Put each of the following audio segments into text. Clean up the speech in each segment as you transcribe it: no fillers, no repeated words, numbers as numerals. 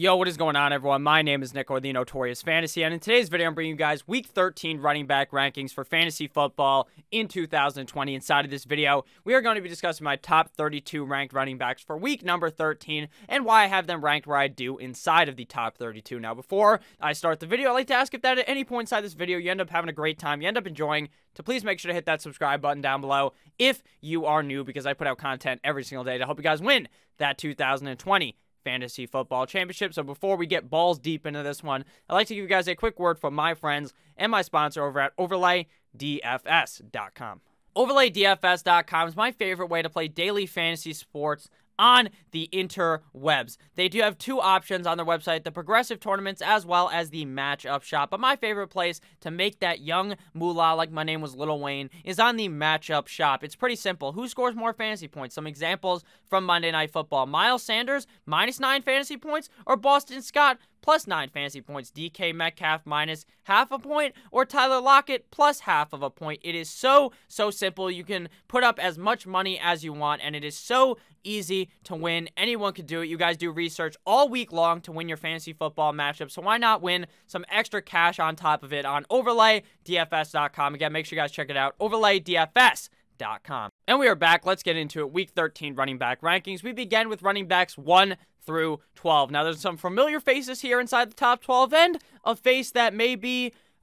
Yo, what is going on, everyone? My name is Nick, or the Notorious Fantasy, and in today's video, I'm bringing you guys Week 13 running back rankings for fantasy football in 2020. Inside of this video, we are going to be discussing my top 32 ranked running backs for week number 13 and why I have them ranked where I do inside of the top 32. Now, before I start the video, I'd like to ask if that at any point inside this video you end up having a great time, you end up enjoying, to please make sure to hit that subscribe button down below if you are new, because I put out content every single day to help you guys win that 2020 Fantasy Football Championship. So before we get balls deep into this one, I'd like to give you guys a quick word from my friends and my sponsor over at OverlayDFS.com. OverlayDFS.com is my favorite way to play daily fantasy sports on the interwebs. They do have two options on their website, the progressive tournaments as well as the matchup shop. But my favorite place to make that young moolah, like my name was Lil Wayne, is on the matchup shop. It's pretty simple. Who scores more fantasy points? Some examples from Monday Night Football. Miles Sanders, -9 fantasy points, or Boston Scott, +9 fantasy points. DK Metcalf -0.5 a point, or Tyler Lockett +0.5 a point. It is so simple. You can put up as much money as you want, and it is so easy to win. Anyone could do it. You guys do research all week long to win your fantasy football matchup, so why not win some extra cash on top of it on OverlayDFS.com. Again, make sure you guys check it out, OverlayDFS.com. And we are back. Let's get into it. Week 13 running back rankings. We begin with running backs 1 through 12. Now, there's some familiar faces here inside the top 12, and a face that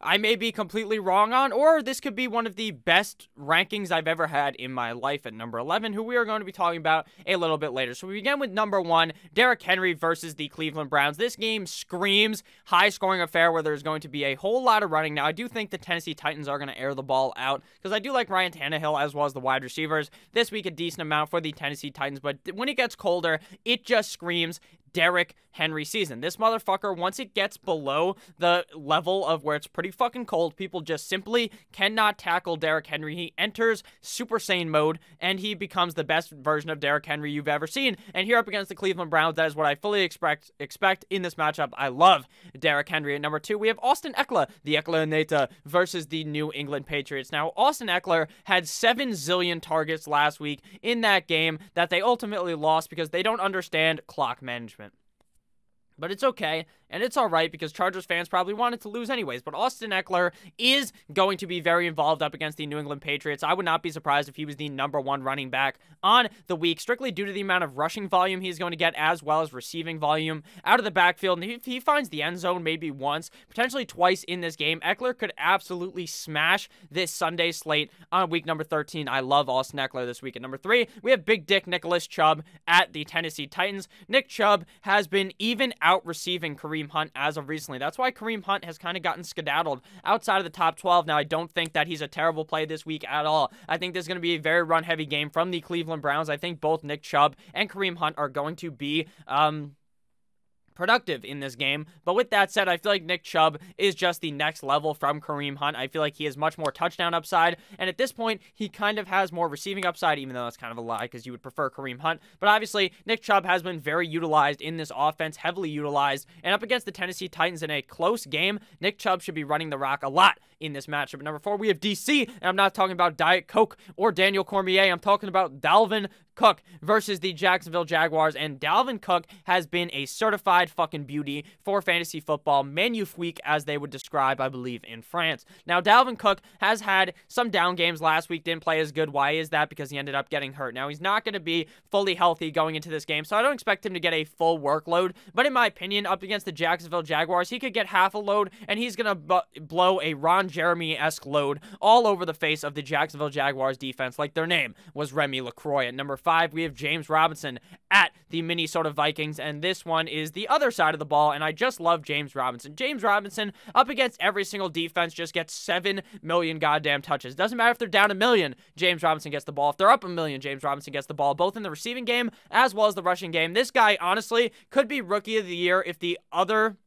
I may be completely wrong on, or this could be one of the best rankings I've ever had in my life at number 11, who we are going to be talking about a little bit later. So we begin with number 1, Derrick Henry versus the Cleveland Browns. This game screams high-scoring affair where there's going to be a whole lot of running. Now, I do think the Tennessee Titans are going to air the ball out, because I do like Ryan Tannehill as well as the wide receivers. This week, a decent amount for the Tennessee Titans, but when it gets colder, it just screams Derrick Henry season. This motherfucker, once it gets below the level of where it's pretty fucking cold, people just simply cannot tackle Derrick Henry. He enters Super Saiyan mode, and he becomes the best version of Derrick Henry you've ever seen. And here up against the Cleveland Browns, that is what I fully expect in this matchup. I love Derrick Henry. At number 2, we have Austin Ekeler, the Ekeler versus the New England Patriots. Now, Austin Ekeler had 7 zillion targets last week in that game that they ultimately lost because they don't understand clock management. But it's okay, and it's all right, because Chargers fans probably wanted to lose anyways. But Austin Ekeler is going to be very involved up against the New England Patriots. I would not be surprised if he was the number 1 running back on the week, strictly due to the amount of rushing volume he's going to get, as well as receiving volume out of the backfield. And if he finds the end zone maybe once, potentially twice in this game, Ekeler could absolutely smash this Sunday slate on week number 13. I love Austin Ekeler this week. At number 3, we have Big Dick Nicholas Chubb at the Tennessee Titans. Nick Chubb has been even out receiving Kareem Hunt as of recently. That's why Kareem Hunt has kind of gotten skedaddled outside of the top 12. Now, I don't think that he's a terrible play this week at all. I think there's going to be a very run-heavy game from the Cleveland Browns. I think both Nick Chubb and Kareem Hunt are going to be productive in this game. But with that said, I feel like Nick Chubb is just the next level from Kareem Hunt. I feel like he has much more touchdown upside, and at this point, he kind of has more receiving upside, even though that's kind of a lie because you would prefer Kareem Hunt. But obviously, Nick Chubb has been very utilized in this offense, heavily utilized, and up against the Tennessee Titans in a close game, Nick Chubb should be running the rock a lot in this matchup. At number 4, we have DC, and I'm not talking about Diet Coke or Daniel Cormier. I'm talking about Dalvin Cook versus the Jacksonville Jaguars, and Dalvin Cook has been a certified fucking beauty for fantasy football, magnifique as they would describe, I believe, in France. Now, Dalvin Cook has had some down games last week, didn't play as good. Why is that? Because he ended up getting hurt. Now, he's not going to be fully healthy going into this game, so I don't expect him to get a full workload, but in my opinion, up against the Jacksonville Jaguars, he could get half a load, and he's going to blow a Ron Jeremy-esque load all over the face of the Jacksonville Jaguars defense, like their name was Remy LaCroix. At number 5, we have James Robinson at the Minnesota Vikings, and this one is the other side of the ball, and I just love James Robinson. James Robinson, up against every single defense, just gets 7 million goddamn touches. Doesn't matter if they're down 1 million, James Robinson gets the ball. If they're up 1 million, James Robinson gets the ball, both in the receiving game as well as the rushing game. This guy, honestly, could be Rookie of the Year if the other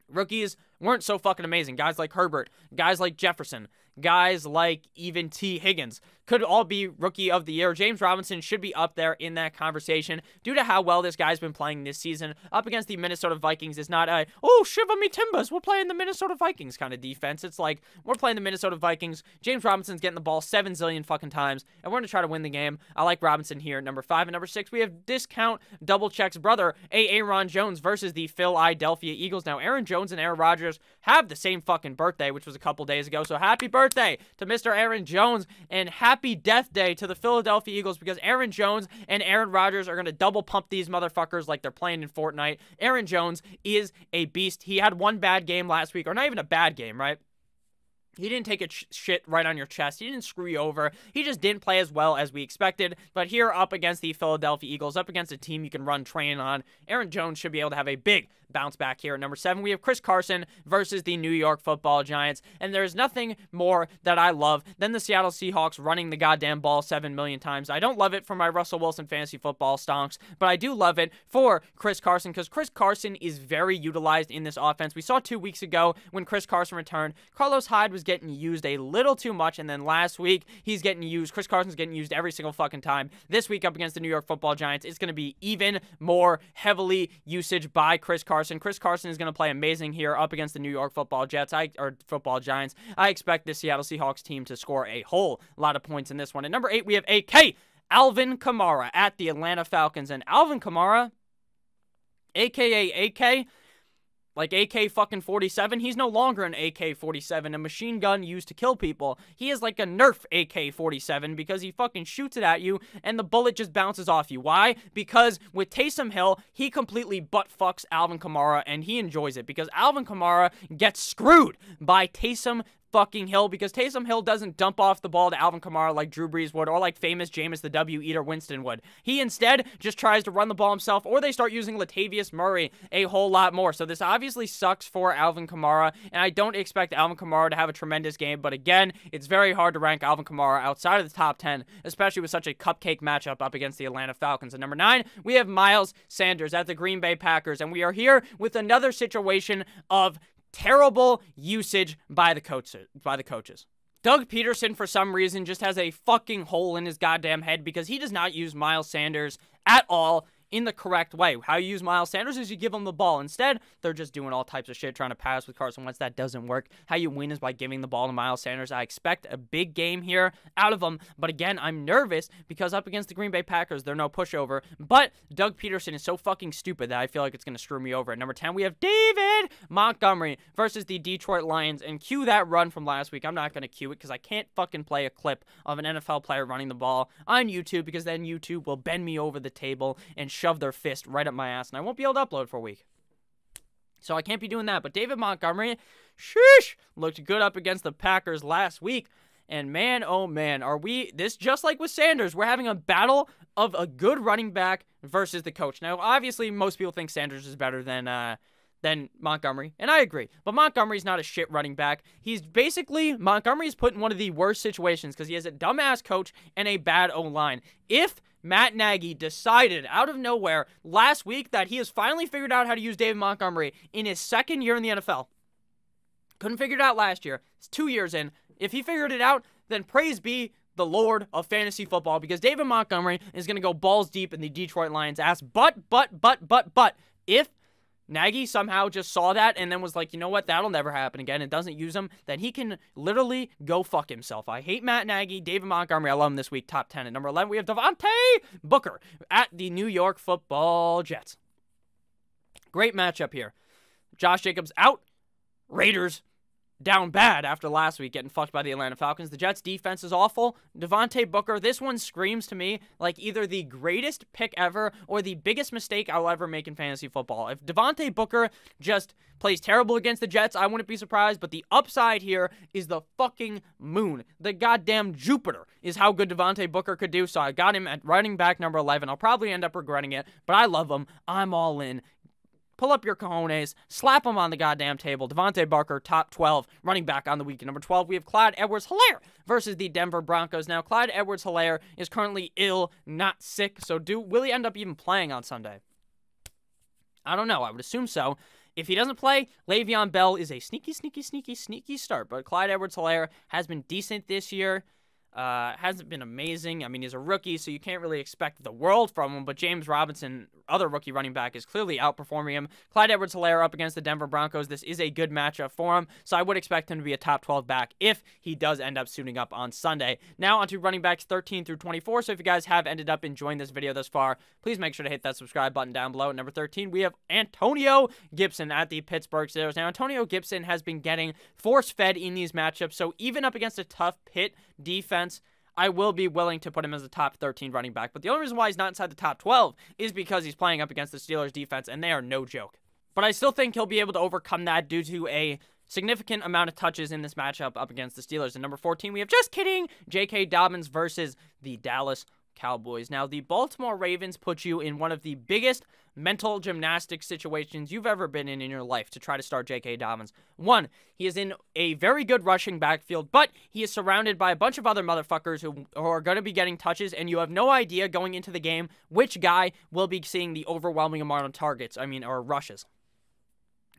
rookies weren't so fucking amazing. Guys like Herbert, guys like Jefferson, guys like even T. Higgins could all be Rookie of the Year. James Robinson should be up there in that conversation due to how well this guy's been playing this season. Up against the Minnesota Vikings is not a, oh, shiver me timbers, we're playing the Minnesota Vikings kind of defense. It's like, we're playing the Minnesota Vikings. James Robinson's getting the ball 7 zillion fucking times, and we're going to try to win the game. I like Robinson here at number 5. And number 6, we have discount double checks brother, Aaron Jones versus the Philadelphia Eagles. Now, Aaron Jones and Aaron Rodgers have the same fucking birthday, which was a couple days ago. So happy birthday to Mr. Aaron Jones, and happy death day to the Philadelphia Eagles, because Aaron Jones and Aaron Rodgers are going to double pump these motherfuckers like they're playing in Fortnite. Aaron Jones is a beast. He had one bad game last week, or not even a bad game, right? He didn't take a shit right on your chest. He didn't screw you over. He just didn't play as well as we expected. But here, up against the Philadelphia Eagles, up against a team you can run train on, Aaron Jones should be able to have a big bounce back here. At number 7, we have Chris Carson versus the New York Football Giants. And there's nothing more that I love than the Seattle Seahawks running the goddamn ball 7 million times. I don't love it for my Russell Wilson fantasy football stonks, but I do love it for Chris Carson, because Chris Carson is very utilized in this offense. We saw 2 weeks ago when Chris Carson returned, Carlos Hyde was getting used a little too much, and then last week he's getting used. Chris Carson's getting used every single fucking time. This week up against the New York Football Giants, it's going to be even more heavily usage by Chris Carson. Chris Carson is going to play amazing here up against the New York Football Football Giants. I expect the Seattle Seahawks team to score a whole lot of points in this one. At number 8, we have AK Alvin Kamara at the Atlanta Falcons, and Alvin Kamara, aka AK, like AK fucking 47, he's no longer an AK-47, a machine gun used to kill people. He is like a Nerf AK-47, because he fucking shoots it at you and the bullet just bounces off you. Why? Because with Taysom Hill, he completely butt fucks Alvin Kamara, and he enjoys it, because Alvin Kamara gets screwed by Taysom fucking Hill, because Taysom Hill doesn't dump off the ball to Alvin Kamara like Drew Brees would, or like famous Jameis the W Eater Winston would. He instead just tries to run the ball himself, or they start using Latavius Murray a whole lot more. So this obviously sucks for Alvin Kamara, and I don't expect Alvin Kamara to have a tremendous game, but again, it's very hard to rank Alvin Kamara outside of the top 10, especially with such a cupcake matchup up against the Atlanta Falcons. At number 9, we have Miles Sanders at the Green Bay Packers, and we are here with another situation of terrible usage by the coaches. Doug Peterson, for some reason, just has a fucking hole in his goddamn head, because he does not use Miles Sanders at all in the correct way. How you use Miles Sanders is you give him the ball. Instead, they're just doing all types of shit, trying to pass with Carson Wentz. That doesn't work. How you win is by giving the ball to Miles Sanders. I expect a big game here out of him, but again, I'm nervous because up against the Green Bay Packers, they're no pushover, but Doug Peterson is so fucking stupid that I feel like it's going to screw me over. At number 10, we have David Montgomery versus the Detroit Lions, and cue that run from last week. I'm not going to cue it because I can't fucking play a clip of an NFL player running the ball on YouTube, because then YouTube will bend me over the table and shove their fist right up my ass, and I won't be able to upload for a week. So I can't be doing that. But David Montgomery, sheesh, looked good up against the Packers last week. And man, oh man, are we, this just like with Sanders, we're having a battle of a good running back versus the coach. Now, obviously, most people think Sanders is better than Montgomery, and I agree. But Montgomery's not a shit running back. Montgomery's put in one of the worst situations because he has a dumbass coach and a bad O-line. If Matt Nagy decided out of nowhere last week that he has finally figured out how to use David Montgomery in his second year in the NFL, couldn't figure it out last year, it's 2 years in. If he figured it out, then praise be the Lord of fantasy football, because David Montgomery is going to go balls deep in the Detroit Lions' ass. But, if Nagy somehow just saw that and then was like, you know what, that'll never happen again, and doesn't use him, then he can literally go fuck himself. I hate Matt Nagy. David Montgomery, I love him this week, top 10. At number 11, we have Devontae Booker at the New York Football Jets. Great matchup here. Josh Jacobs out. Raiders down bad after last week getting fucked by the Atlanta Falcons. The Jets' defense is awful. Devontae Booker, this one screams to me like either the greatest pick ever or the biggest mistake I'll ever make in fantasy football. If Devontae Booker just plays terrible against the Jets, I wouldn't be surprised, but the upside here is the fucking moon. The goddamn Jupiter is how good Devontae Booker could do, so I got him at running back number 11. I'll probably end up regretting it, but I love him. I'm all in. Pull up your cojones, slap them on the goddamn table. Devontae Booker, top 12, running back on the week. At number 12, we have Clyde Edwards-Helaire versus the Denver Broncos. Now, Clyde Edwards-Helaire is currently ill, not sick, so will he end up even playing on Sunday? I don't know. I would assume so. If he doesn't play, Le'Veon Bell is a sneaky start, but Clyde Edwards-Helaire has been decent this year. Hasn't been amazing. I mean, he's a rookie, so you can't really expect the world from him, but James Robinson, other rookie running back, is clearly outperforming him. Clyde Edwards-Helaire up against the Denver Broncos. This is a good matchup for him, so I would expect him to be a top 12 back if he does end up suiting up on Sunday. Now onto running backs 13 through 24, so if you guys have ended up enjoying this video thus far, please make sure to hit that subscribe button down below. At number 13, we have Antonio Gibson at the Pittsburgh Steelers. Now, Antonio Gibson has been getting force-fed in these matchups, so even up against a tough Pitt defense, I will be willing to put him as a top 13 running back. But the only reason why he's not inside the top 12 is because he's playing up against the Steelers defense, and they are no joke. But I still think he'll be able to overcome that due to a significant amount of touches in this matchup up against the Steelers. At number 14, we have, just kidding, J.K. Dobbins versus the Dallas Cowboys. Now, the Baltimore Ravens put you in one of the biggest mental gymnastics situations you've ever been in your life to try to start J.K. Dobbins. One, he is in a very good rushing backfield, but he is surrounded by a bunch of other motherfuckers who are going to be getting touches, and you have no idea going into the game which guy will be seeing the overwhelming amount of targets, or rushes.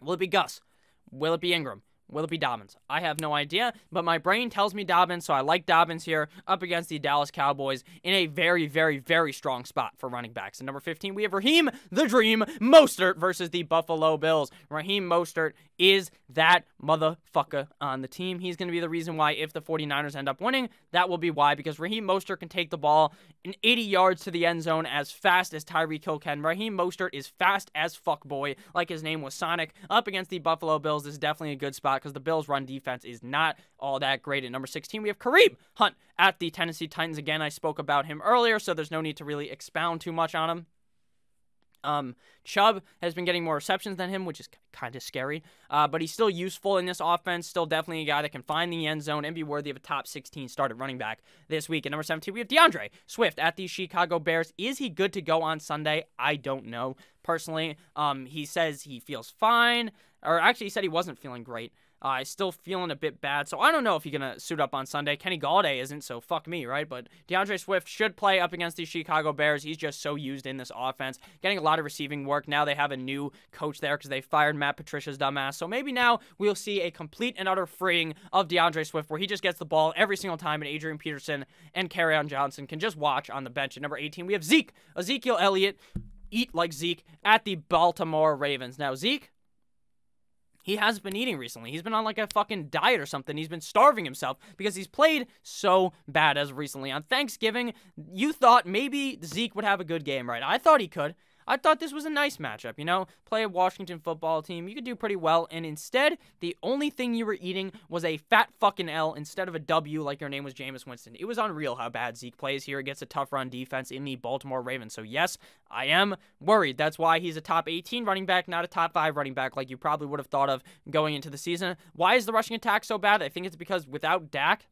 Will it be Gus? Will it be Ingram? Will it be Dobbins? I have no idea, but my brain tells me Dobbins, so I like Dobbins here up against the Dallas Cowboys in a very, very, very strong spot for running backs. At number 15, we have Raheem the Dream Mostert versus the Buffalo Bills. Raheem Mostert is that motherfucker on the team. He's going to be the reason why if the 49ers end up winning, that will be why, because Raheem Mostert can take the ball in 80 yards to the end zone as fast as Tyreek Hill can. Raheem Mostert is fast as fuck boy, like his name was Sonic. Up against the Buffalo Bills, this is definitely a good spot because the Bills' run defense is not all that great. At number 16, we have Kareem Hunt at the Tennessee Titans. Again, I spoke about him earlier, so there's no need to really expound too much on him. Chubb has been getting more receptions than him, which is kind of scary, but he's still useful in this offense, still definitely a guy that can find the end zone and be worthy of a top 16 started running back this week. At number 17, we have DeAndre Swift at the Chicago Bears. Is he good to go on Sunday? I don't know. Personally, he says he feels fine, or actually he said he wasn't feeling great. Still feeling a bit bad, so I don't know if he's going to suit up on Sunday. Kenny Galladay isn't, so fuck me, right? But DeAndre Swift should play up against the Chicago Bears. He's just so used in this offense, getting a lot of receiving work. Now they have a new coach there because they fired Matt Patricia's dumbass, so maybe now we'll see a complete and utter freeing of DeAndre Swift where he just gets the ball every single time, and Adrian Peterson and Kerryon Johnson can just watch on the bench. At number 18, we have Ezekiel Elliott, eat like Zeke, at the Baltimore Ravens. Now, Zeke, he hasn't been eating recently. He's been on like a fucking diet or something. He's been starving himself because he's played so bad as of recently. On Thanksgiving, you thought maybe Zeke would have a good game, right? I thought he could. I thought this was a nice matchup, you know? Play a Washington football team. You could do pretty well. And instead, the only thing you were eating was a fat fucking L instead of a W like your name was Jameis Winston. It was unreal how bad Zeke plays here against a tough run defense in the Baltimore Ravens. So yes, I am worried. That's why he's a top 18 running back, not a top 5 running back like you probably would have thought of going into the season. Why is the rushing attack so bad? I think it's because without Dak,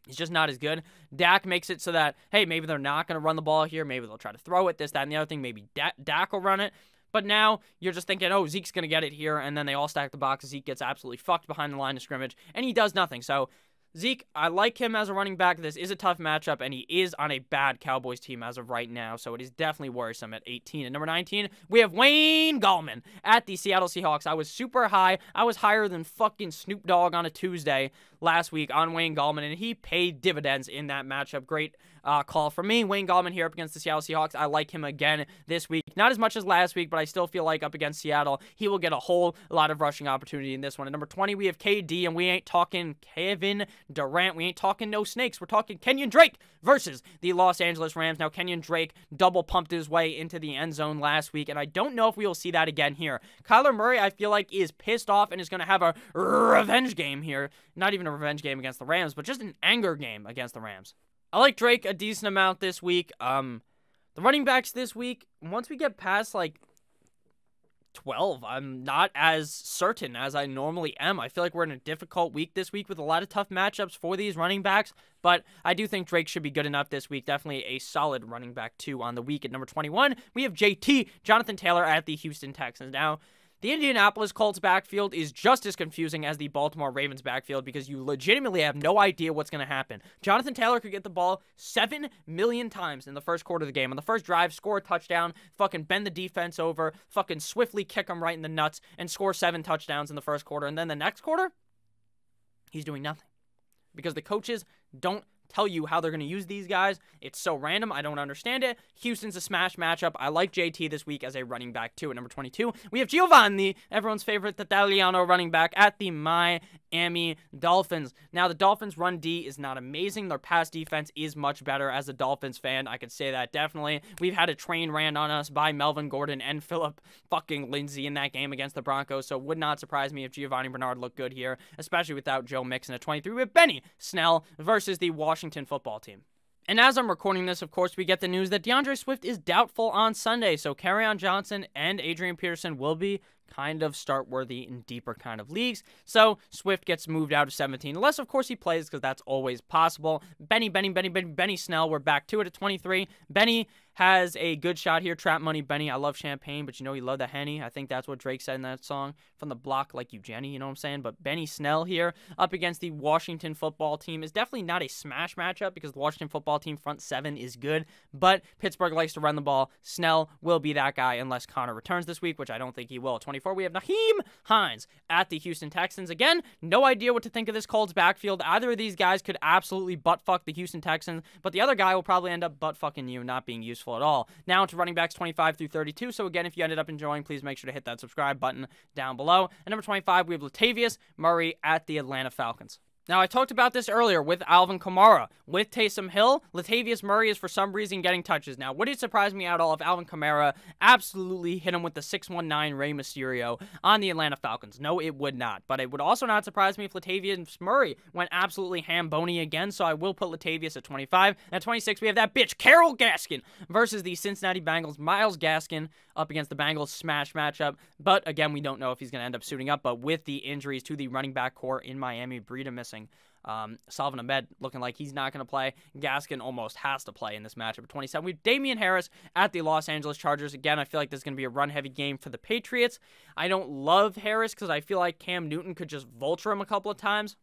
he's just not as good. Dak makes it so that, hey, maybe they're not going to run the ball here. Maybe they'll try to throw it, this, that, and the other thing. Maybe Dak will run it. But now you're just thinking, oh, Zeke's going to get it here, and then they all stack the box. Zeke gets absolutely fucked behind the line of scrimmage, and he does nothing. So Zeke, I like him as a running back. This is a tough matchup, and he is on a bad Cowboys team as of right now, so it is definitely worrisome at 18. At number 19, we have Wayne Gallman at the Seattle Seahawks. I was super high. I was higher than fucking Snoop Dogg on a Tuesday last week on Wayne Gallman, and he paid dividends in that matchup. Great call from me. Wayne Gallman here up against the Seattle Seahawks. I like him again this week. Not as much as last week, but I still feel like up against Seattle, he will get a whole lot of rushing opportunity in this one. At number 20, we have KD, and we ain't talking Kevin Durant. We ain't talking no snakes. We're talking Kenyon Drake versus the Los Angeles Rams. Now, Kenyon Drake double pumped his way into the end zone last week, and I don't know if we will see that again here. Kyler Murray, I feel like, is pissed off and is going to have a revenge game here. Not even a revenge game against the Rams, but just an anger game against the Rams. I like Drake a decent amount this week. The running backs this week, once we get past, like, 12, I'm not as certain as I normally am. I feel like we're in a difficult week this week with a lot of tough matchups for these running backs, but I do think Drake should be good enough this week. Definitely a solid running back, too, on the week. At number 21, we have JT, Jonathan Taylor at the Houston Texans. Now, the Indianapolis Colts backfield is just as confusing as the Baltimore Ravens backfield because you legitimately have no idea what's going to happen. Jonathan Taylor could get the ball 7 million times in the first quarter of the game. On the first drive, score a touchdown, fucking bend the defense over, fucking swiftly kick them right in the nuts, and score 7 touchdowns in the first quarter. And then the next quarter, he's doing nothing. because the coaches don't tell you how they're going to use these guys. It's so random. I don't understand it. Houston's a smash matchup. I like JT this week as a running back too. At number 22, we have Giovanni, everyone's favorite Italiano running back at the Miami Dolphins. Now, the Dolphins' run D is not amazing. Their pass defense is much better. As a Dolphins fan, I could say that definitely. We've had a train ran on us by Melvin Gordon and Philip fucking Lindsay in that game against the Broncos, so it would not surprise me if Giovanni Bernard looked good here, especially without Joe Mixon at 23. We have Benny Snell versus the Washington football team. And as I'm recording this, of course, we get the news that DeAndre Swift is doubtful on Sunday, so Kerryon Johnson and Adrian Peterson will be kind of start-worthy in deeper kind of leagues. So Swift gets moved out of 17, unless, of course, he plays, because that's always possible. Benny Snell, we're back to it at 23. Benny has a good shot here. Trap money, Benny. I love champagne, but you know you love the Henny. I think that's what Drake said in that song. From the block like you, Jenny, you know what I'm saying? But Benny Snell here up against the Washington football team is definitely not a smash matchup because the Washington football team front seven is good, but Pittsburgh likes to run the ball. Snell will be that guy unless Connor returns this week, which I don't think he will. 24, we have Nyheim Hines at the Houston Texans. Again, no idea what to think of this Colts backfield. Either of these guys could absolutely butt-fuck the Houston Texans, but the other guy will probably end up butt-fucking you, not being useful at all. Now to running backs 25 through 32. So again, if you ended up enjoying, please make sure to hit that subscribe button down below. At number 25, we have Latavius Murray at the Atlanta Falcons. Now, I talked about this earlier with Alvin Kamara. With Taysom Hill, Latavius Murray is for some reason getting touches. Now, would it surprise me at all if Alvin Kamara absolutely hit him with the 619 Rey Mysterio on the Atlanta Falcons? No, it would not. But it would also not surprise me if Latavius Murray went absolutely ham-bony again, so I will put Latavius at 25. At 26, we have that bitch, Carol Gaskin, versus the Cincinnati Bengals. Myles Gaskin up against the Bengals smash matchup. But, again, we don't know if he's going to end up suiting up. But with the injuries to the running back core in Miami, Breida missing, Salvon Ahmed looking like he's not going to play. Gaskin almost has to play in this matchup at 27. We have Damian Harris at the Los Angeles Chargers. Again, I feel like this is going to be a run-heavy game for the Patriots. I don't love Harris because I feel like Cam Newton could just vulture him a couple of times,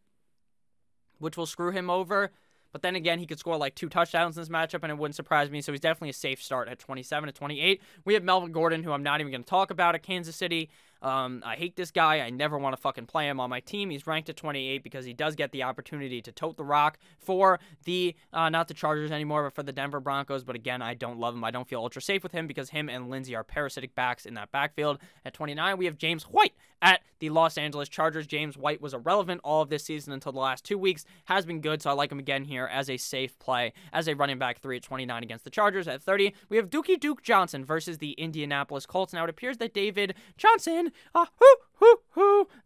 which will screw him over. But then again, he could score like 2 touchdowns in this matchup, and it wouldn't surprise me. So he's definitely a safe start at 27. At 28, we have Melvin Gordon, who I'm not even going to talk about at Kansas City. I hate this guy. I never want to fucking play him on my team. He's ranked at 28 because he does get the opportunity to tote the rock for the, not the Chargers anymore, but for the Denver Broncos. But again, I don't love him. I don't feel ultra safe with him because him and Lindsey are parasitic backs in that backfield. At 29, we have James White at the Los Angeles Chargers. James White was irrelevant all of this season until the last 2 weeks. Has been good, so I like him again here as a safe play, as a running back 3 at 29 against the Chargers. At 30, we have Duke Johnson versus the Indianapolis Colts. Now, it appears that David Johnson,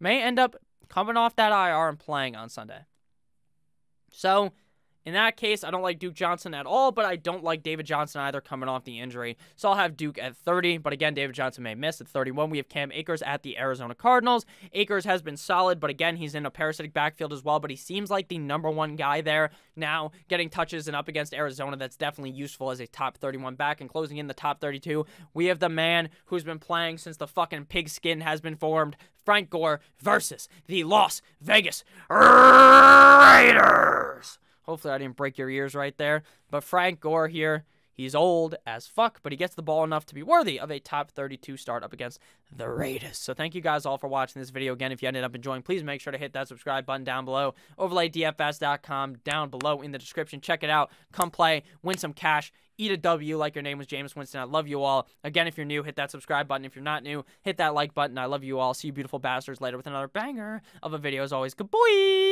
may end up coming off that IR and playing on Sunday. So, in that case, I don't like Duke Johnson at all, but I don't like David Johnson either coming off the injury. So I'll have Duke at 30, but again, David Johnson may miss. At 31, we have Cam Akers at the Arizona Cardinals. Akers has been solid, but again, he's in a parasitic backfield as well, but he seems like the #1 guy there now, getting touches and up against Arizona. That's definitely useful as a top 31 back. And closing in the top 32, we have the man who's been playing since the fucking pigskin has been formed, Frank Gore versus the Las Vegas Raiders. Hopefully I didn't break your ears right there. But Frank Gore here, he's old as fuck, but he gets the ball enough to be worthy of a top 32 start up against the Raiders. So thank you guys all for watching this video. Again, if you ended up enjoying, please make sure to hit that subscribe button down below. OverlayDFS.com down below in the description. Check it out. Come play. Win some cash. Eat a W like your name was Jameis Winston. I love you all. Again, if you're new, hit that subscribe button. If you're not new, hit that like button. I love you all. See you beautiful bastards later with another banger of a video. As always, good boy.